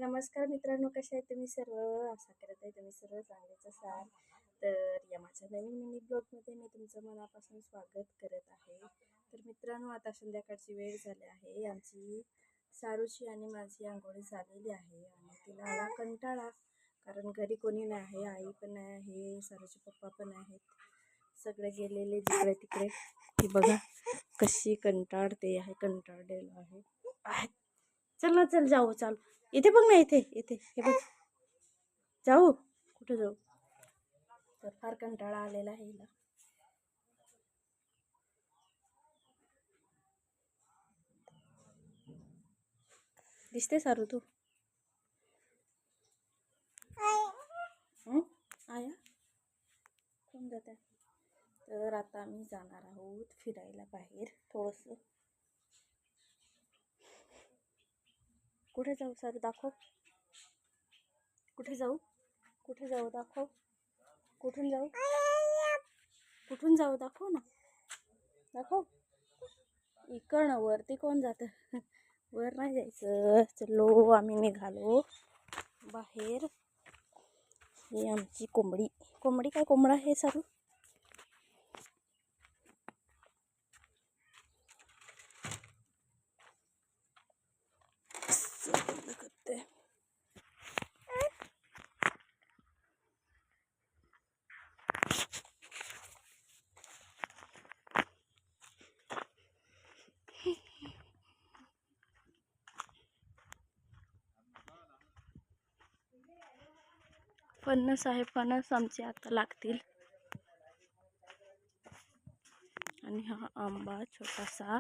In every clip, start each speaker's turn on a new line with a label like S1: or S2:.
S1: नमस्कार मित्रांनो, कसे आहेत तुम्ही सर्व? आशा करत आहे तुम्ही सर्व चांगलेच असाल. तर या माझ्या नवीन मिनी ब्लॉगमध्ये मी तुमचं मनापासून स्वागत करत आहे. तर मित्रांनो, आता संध्याकाळची वेळ झाली आहे. आमची सारूची आणि माझी आंघोळ झालेली आहे आणि तिला आला कंटाळा, कारण घरी कोणी नाही आहे. आई पण नाही आहे, सारूचे पप्पा पण आहेत, सगळे गेलेले जिकडे तिकडे. ती बघा कशी कंटाळते आहे, कंटाळलेलं आहे. चल ना, चल जाऊ, चाल. इथे बघ ना, इथे इथे हे बघ. जाऊ कुठे जाऊ? तर फार कंटाळा आलेला आहे हिला. दिसते सारू तू? आया कोण जात आहे? तर आता आम्ही जाणार आहोत फिरायला बाहेर थोडंसं. कुठे जाऊ सारू, दाखव. कुठे जाऊ? कुठे जाऊ दाखव. कुठून जाऊ? कुठून जाऊ दाखव ना, दाखव. इकडनं वरती कोण जातं? वर नाही जायचं. चलो आम्ही निघालो बाहेर. ही आमची कोंबडी. कोंबडी काय कोंबडा आहे सारू? करते. फणस आहे, फणस आमचे आता लागतील. आणि हा आंबा छोटासा.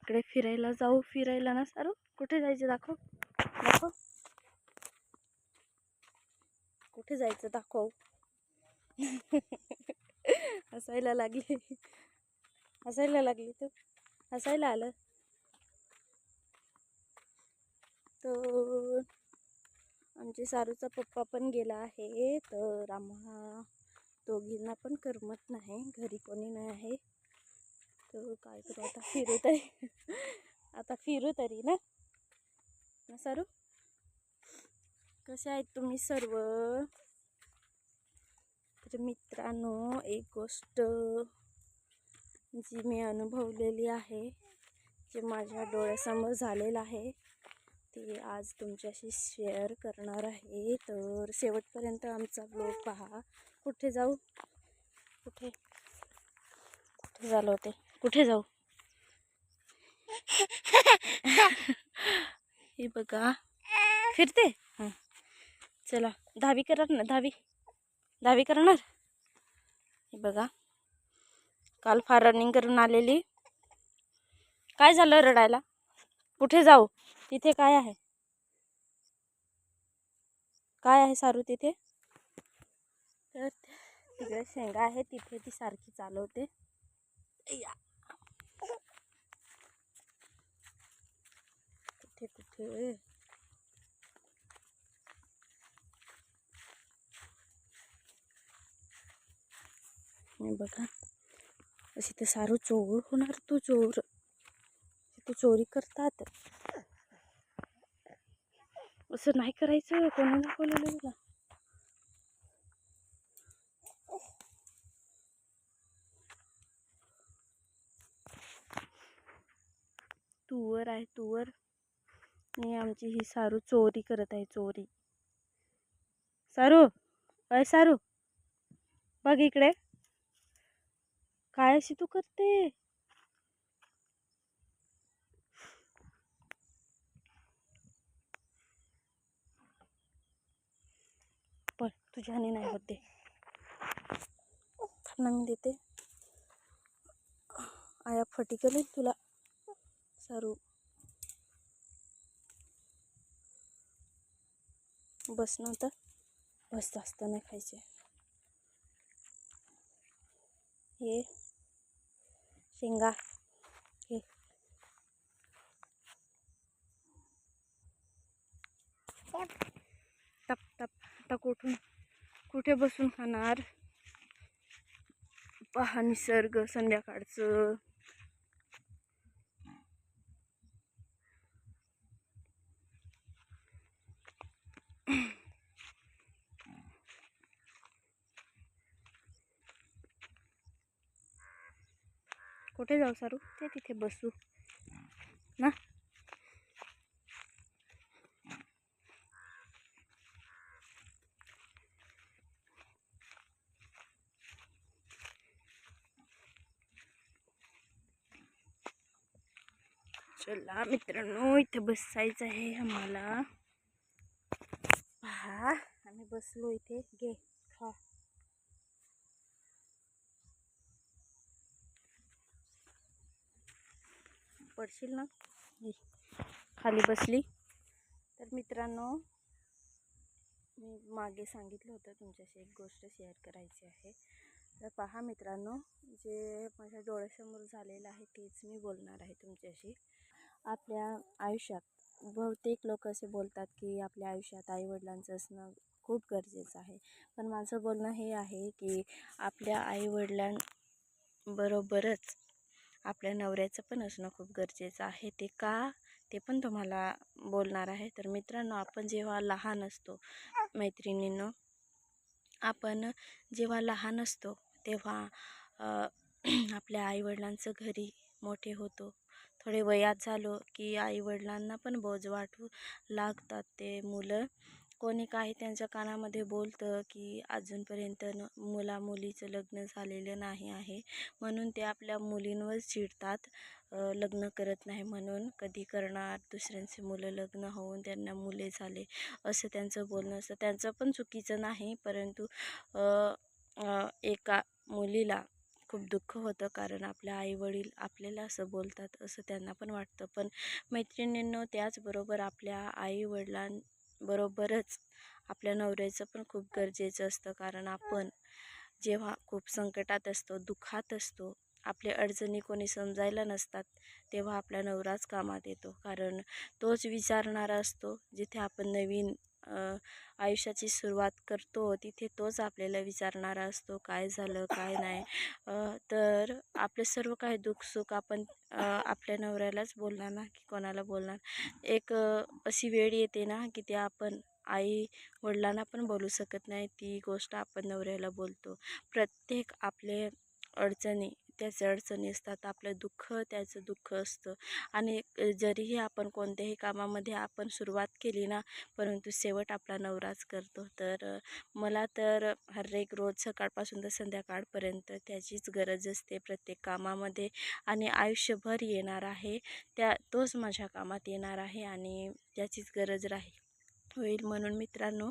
S1: इकडे फिरायला जाऊ. फिरायला ना सारू? कुठे जायचं दाखव, दाखव. कुठे जायचं दाखव. हसायला लागली, हसायला लागली तू, हसायला आलं. तर आमचे सारूचा पप्पा पण गेला आहे. तर आम्हा दोघींना पण करमत नाही, घरी कोणी नाही आहे. तर काय करू आता, फिरू तरी. आता फिरू तरी ना सारू? कसे आहेत तुम्ही सर्व? तर मित्रांनो, एक गोष्ट जी मी अनुभवलेली आहे, जे माझ्या डोळ्यासमोर झालेलं आहे, ते आज तुमच्याशी शेअर करणार आहे. तर शेवटपर्यंत आमचा ब्लॉग पहा. कुठे जाऊ? कुठे कुठे झालं होते? कुठे जाऊ? हे बघा फिरते. हां चला, दहावी करणार ना, दहावी करणार. हे बघा, काल फार रनिंग करून आलेली. काय झालं रडायला? कुठे जाऊ? तिथे काय आहे? काय आहे सारू तिथे? तर तिकडे शेंगा आहे, तिथे ती सारखी चालवते. कुठे कुठे बघा, अशी ते सारू चोर होणार. तू चोर, तू चोरी करतात. असं नाही करायचं. कोणी दाखवलेलं तुला? तुवर आहे, तुवर. आणि आमची ही सारू चोरी करत आहे, चोरी. सारू, अय सारू, बघ इकडे. काय अशी तू करते? पण तुझ्याने नाही होते. खाना मी देते. आया फटी करेल तुला सारू. बस नव्हतं, बस जास्त नाही खायचे. हे शेंगा, हे टप आता कुठे बसून खाणार. पहा निसर्ग संध्याकाळचं. कुठे जाऊ सारू? ते तिथे बसू ना. चला मित्रांनो, इथे बसायचं आहे आम्हाला. पहा आम्ही बसलो इथे. घे खा. पडशील ना. खाली बसली. तर मित्रांनो, मी मागे सांगितलं होतं तुमच्याशी एक गोष्ट शेअर करायची आहे. तर पहा मित्रांनो, जे माझ्या डोळ्यासमोर झालेलं आहे तेच मी बोलणार आहे तुमच्याशी. आपल्या आयुष्यात बहुतेक लोक असे बोलतात की आपल्या आयुष्यात आईवडिलांचं असणं खूप गरजेचं आहे. पण माझं बोलणं हे आहे की आपल्या आईवडिलांबरोबरच आपल्या नवऱ्याचं पण असणं खूप गरजेचं आहे. ते का, ते पण तुम्हाला बोलणार आहे. तर मित्रांनो, आपण जेव्हा लहान असतो, मैत्रिणींनो, आपण जेव्हा लहान असतो तेव्हा आपल्या आईवडिलांचं घरी मोठे होतो. थोडे वयात झालो की आईवडिलांना पण बोज वाटू लागतात ते मुलं. कोणी काही त्यांच्या कानामध्ये बोलतं की अजूनपर्यंत मुलीचं लग्न झालेलं नाही आहे, म्हणून ते आपल्या मुलींवर चिडतात. लग्न करत नाही म्हणून. कधी करणार, दुसऱ्यांचे मुलं लग्न होऊन त्यांना मुले झाले असं त्यांचं बोलणं असतं. त्यांचं पण चुकीचं नाही, परंतु एका मुलीला खूप दुःख होतं, कारण आपल्या आईवडील आपल्याला असं बोलतात असं त्यांना पण वाटतं. पण मैत्रिणींनो, त्याचबरोबर आपल्या आईवडिलांबरोबरच आपल्या नवऱ्याचं पण खूप गरजेचं असतं. कारण आपण जेव्हा खूप संकटात असतो, दुःखात असतो, आपल्या अडचणी कोणी समजायला नसतात, तेव्हा आपला नवराच कामात येतो. कारण तोच विचारणारा असतो. जिथे आपण नवीन आयुष्याची सुरुवात करतो तिथे तोच आपल्याला विचारणारा असतो, काय झालं काय नाही. तर आपले सर्व काही दुःखसुख आपण आपल्या नवऱ्यालाच बोलणार ना, की कोणाला बोलणार. एक अशी वेळ येते ना की ते आपण आई वडिलांना पण बोलू शकत नाही, ती गोष्ट आपण नवऱ्याला बोलतो. प्रत्येक आपले अडचणी त्याचे अडचणी असतात, आपलं दुःख त्याचं दुःख असतं. आणि जरीही आपण कोणत्याही कामामध्ये आपण सुरुवात केली ना, परंतु शेवट आपला नवराच करतो. तर मला तर हर एक रोज सकाळपासून तर संध्याकाळपर्यंत त्याचीच गरज असते प्रत्येक कामामध्ये, आणि आयुष्यभर येणार आहे. तोच माझ्या कामात येणार आहे आणि त्याचीच गरज होईल. म्हणून मित्रांनो,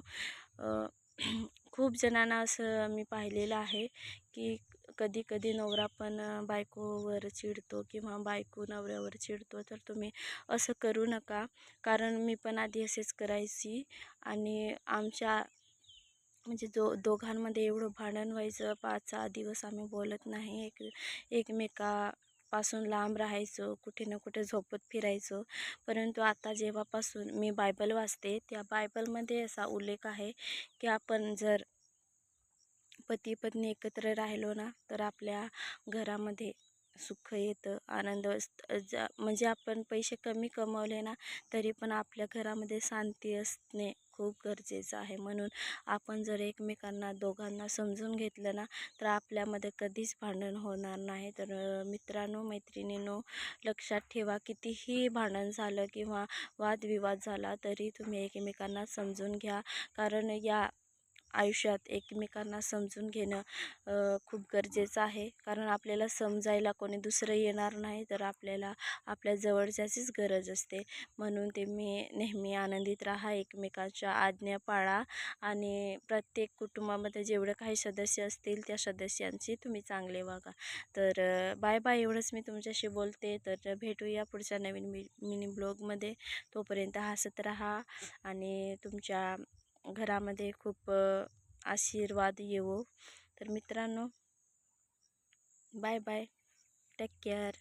S1: खूप जणांना असं मी पाहिलेलं आहे की कधी कधी नवरा पण बायकोवर चिडतो किंवा बायको नवऱ्यावर चिडतो. तर तुम्ही असं करू नका, कारण मी पण आधी असेच करायची. आणि आमच्या म्हणजे दोघांमध्ये एवढं भांडण व्हायचं, 5-6 दिवस आम्ही बोलत नाही, एकमेकापासून लांब राहायचो, कुठे ना कुठे झोपत फिरायचो. परंतु आता जेव्हापासून मी बायबल वाचते, त्या बायबलमध्ये असा उल्लेख आहे की आपण जर पती पत्नी एकत्र राहिलो ना, तर आपल्या घरामध्ये सुख येतं, आनंद म्हणजे आपण पैसे कमी कमवले ना, तरी पण आपल्या घरामध्ये शांती असणे खूप गरजेचं आहे. म्हणून आपण जर एकमेकांना दोघांना समजून घेतलं ना, तर आपल्यामध्ये कधीच भांडण होणार नाही. तर मित्रांनो, मैत्रिणींनो, लक्षात ठेवा, कितीही भांडण झालं किंवा वादविवाद झाला तरी तुम्ही एकमेकांना समजून घ्या. कारण या आयुष्यात एकमेकांना समजून घेणं खूप गरजेचं आहे. कारण आपल्याला समजायला कोणी दुसरं येणार नाही, तर आपल्याला आपल्या जवळच्याचीच गरज असते. म्हणून तुम्ही नेहमी आनंदित राहा, एकमेकांच्या आज्ञा पाळा आणि प्रत्येक कुटुंबामध्ये जेवढे काही सदस्य असतील त्या सदस्यांची तुम्ही चांगले वागा. तर बाय बाय, एवढंच मी तुमच्याशी बोलते. तर भेटूया पुढच्या नवीन मिनी ब्लॉगमध्ये. तोपर्यंत हसत राहा आणि तुमच्या घरामध्ये खूप आशीर्वाद येवो. तर मित्रांनो, बाय बाय, टेक केअर.